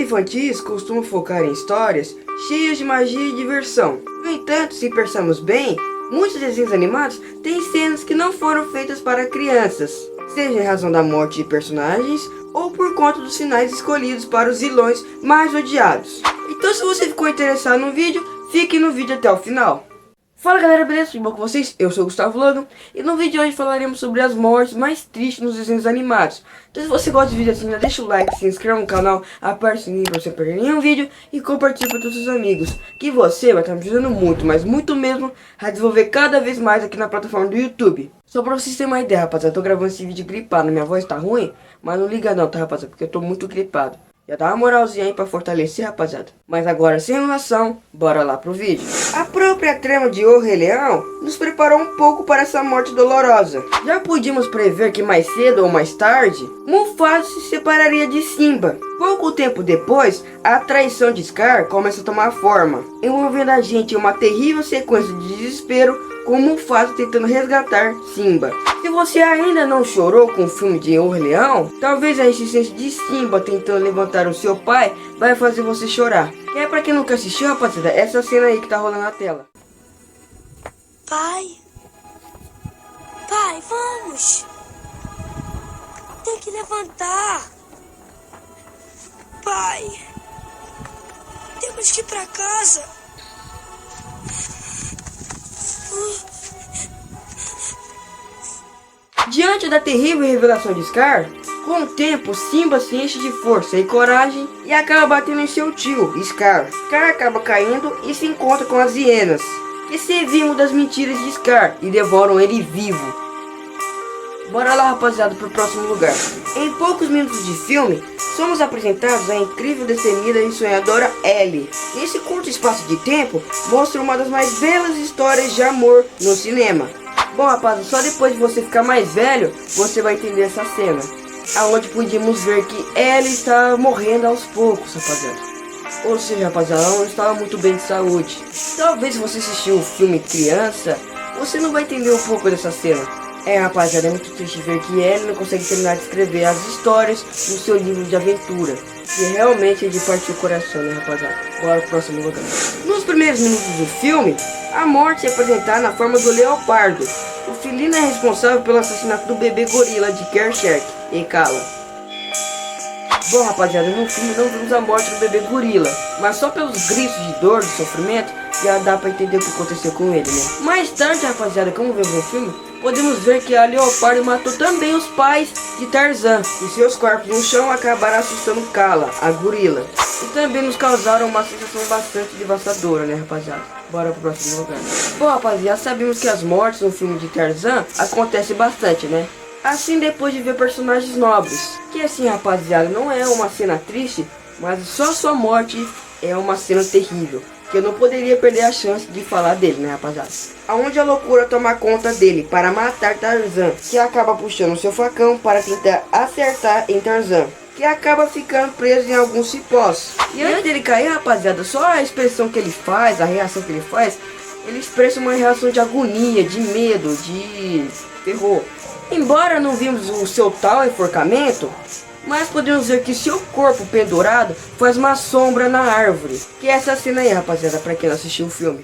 infantis costumam focar em histórias cheias de magia e diversão. No entanto, se pensarmos bem, muitos desenhos animados têm cenas que não foram feitas para crianças, seja em razão da morte de personagens ou por conta dos finais escolhidos para os vilões mais odiados. Então, se você ficou interessado no vídeo, fique no vídeo até o final. Fala galera, beleza? Tudo bom com vocês? Eu sou o Gustavo Logan e no vídeo de hoje falaremos sobre as mortes mais tristes nos desenhos animados. Então se você gosta de vídeo assim, já deixa o like, se inscreva no canal, aperte o sininho para você não perder nenhum vídeo e compartilhe para todos os seus amigos, que você vai estar me ajudando muito, mas muito mesmo, a desenvolver cada vez mais aqui na plataforma do YouTube. Só pra vocês terem uma ideia, rapaziada, eu tô gravando esse vídeo gripado, minha voz tá ruim, mas não liga não, tá rapaziada, porque eu tô muito gripado. Já dá uma moralzinha aí pra fortalecer, rapaziada. Mas agora, sem enrolação, bora lá pro vídeo. A própria trama de O Rei Leão nos preparou um pouco para essa morte dolorosa. Já podíamos prever que mais cedo ou mais tarde, Mufasa se separaria de Simba. Pouco tempo depois, a traição de Scar começa a tomar forma, envolvendo a gente em uma terrível sequência de desespero, com Mufasa tentando resgatar Simba. Se você ainda não chorou com o filme de O Rei Leão, talvez a insistência de Simba tentando levantar o seu pai vai fazer você chorar. Que é pra quem nunca assistiu, rapaziada, essa cena aí que tá rolando na tela. Pai, pai, vamos. Tem que levantar. Pai, temos que ir pra casa. Diante da terrível revelação de Scar, com o tempo Simba se enche de força e coragem e acaba batendo em seu tio, Scar. Scar acaba caindo e se encontra com as hienas, que se vimos das mentiras de Scar e devoram ele vivo. Bora lá, rapaziada, pro próximo lugar. Em poucos minutos de filme, somos apresentados à incrível, destemida e sonhadora Ellie. Nesse curto espaço de tempo, mostra uma das mais belas histórias de amor no cinema. Bom, rapaziada, só depois de você ficar mais velho, você vai entender essa cena, aonde podíamos ver que Ellie está morrendo aos poucos, rapaziada. Ou seja, rapaziada, ela não estava muito bem de saúde. Talvez se você assistiu o filme criança, você não vai entender um pouco dessa cena. Rapaziada, é muito triste ver que Ellie não consegue terminar de escrever as histórias no seu livro de aventura. E realmente é de partir o coração, né, rapaziada? Bora pro próximo lugar. Nos primeiros minutos do filme, a morte é apresentada na forma do leopardo. O felino é responsável pelo assassinato do bebê gorila de Kershak e Kala. Bom, rapaziada, no filme não vimos a morte do bebê gorila, mas só pelos gritos de dor e sofrimento já dá pra entender o que aconteceu com ele, né? Mais tarde, rapaziada, como vemos no filme, podemos ver que a leopardo matou também os pais de Tarzan, e seus corpos no chão acabaram assustando Kala, a gorila, e também nos causaram uma sensação bastante devastadora, né, rapaziada? Bora pro próximo lugar. Bom, rapaziada, sabemos que as mortes no filme de Tarzan acontecem bastante, né? Assim, depois de ver personagens nobres. Que assim, rapaziada, não é uma cena triste, mas só sua morte é uma cena terrível, que eu não poderia perder a chance de falar dele, né, rapaziada? Aonde a loucura toma conta dele para matar Tarzan, que acaba puxando seu facão para tentar acertar em Tarzan, que acaba ficando preso em alguns cipós. E antes dele cair, rapaziada, só a expressão que ele faz, a reação que ele faz, ele expressa uma reação de agonia, de medo, de terror. Embora não vimos o seu tal enforcamento, mas podemos ver que seu corpo pendurado faz uma sombra na árvore. Que é essa cena aí, rapaziada, pra quem não assistiu o filme.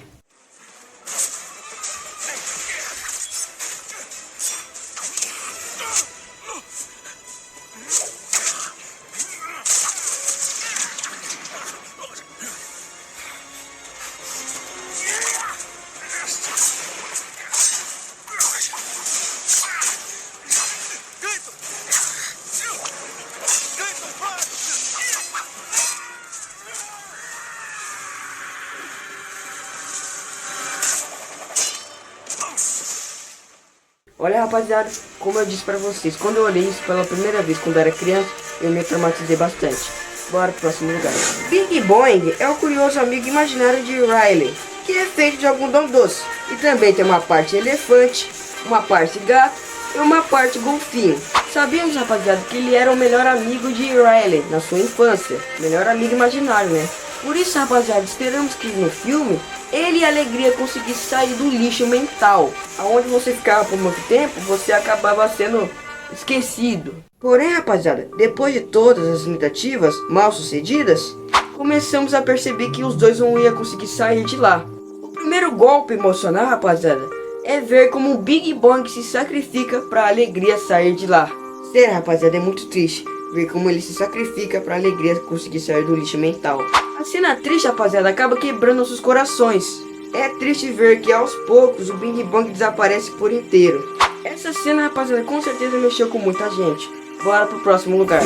Olha, rapaziada, como eu disse pra vocês, quando eu olhei isso pela primeira vez quando eu era criança, eu me traumatizei bastante. Bora pro próximo lugar. Bing Boing é o curioso amigo imaginário de Riley, que é feito de algodão doce. E também tem uma parte elefante, uma parte gato e uma parte golfinho. Sabíamos, rapaziada, que ele era o melhor amigo de Riley na sua infância. Melhor amigo imaginário, né? Por isso, rapaziada, esperamos que no filme ele e a Alegria conseguissem sair do lixo mental, aonde você ficava por muito tempo, você acabava sendo esquecido. Porém, rapaziada, depois de todas as tentativas mal sucedidas, começamos a perceber que os dois não iam conseguir sair de lá. O primeiro golpe emocional, rapaziada, é ver como o Big Bang se sacrifica para a alegria sair de lá. Sério, rapaziada, é muito triste ver como ele se sacrifica para a alegria conseguir sair do lixo mental. A cena triste, rapaziada, acaba quebrando nossos corações. É triste ver que aos poucos o Big Bang desaparece por inteiro. Essa cena, rapaziada, com certeza mexeu com muita gente. Bora pro próximo lugar.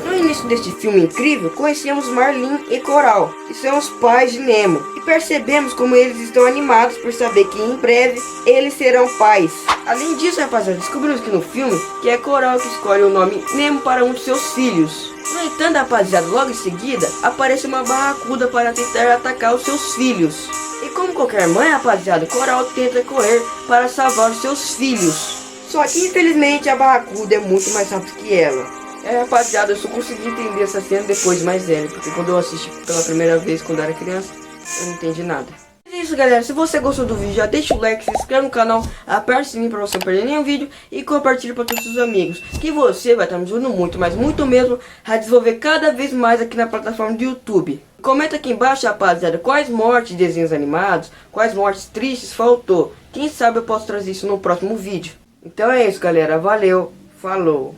No início deste filme incrível, conhecemos Marlin e Coral, que são os pais de Nemo, e percebemos como eles estão animados por saber que em breve eles serão pais. Além disso, rapaziada, descobrimos que no filme que é Coral que escolhe o nome Nemo para um de seus filhos. No entanto, rapaziada, logo em seguida aparece uma barracuda para tentar atacar os seus filhos. E como qualquer mãe, rapaziada, Coral tenta correr para salvar os seus filhos. Só que infelizmente a barracuda é muito mais rápida que ela. Rapaziada, eu só consegui entender essa cena depois de mais velho, porque quando eu assisti pela primeira vez quando eu era criança, eu não entendi nada. É isso, galera, se você gostou do vídeo, já deixa o like, se inscreve no canal, aperta o sininho para você não perder nenhum vídeo e compartilha para todos os seus amigos, que você vai estar me ajudando muito, mas muito mesmo, a desenvolver cada vez mais aqui na plataforma do YouTube. Comenta aqui embaixo, rapaziada, quais mortes de desenhos animados, quais mortes tristes faltou. Quem sabe eu posso trazer isso no próximo vídeo. Então é isso, galera. Valeu. Falou.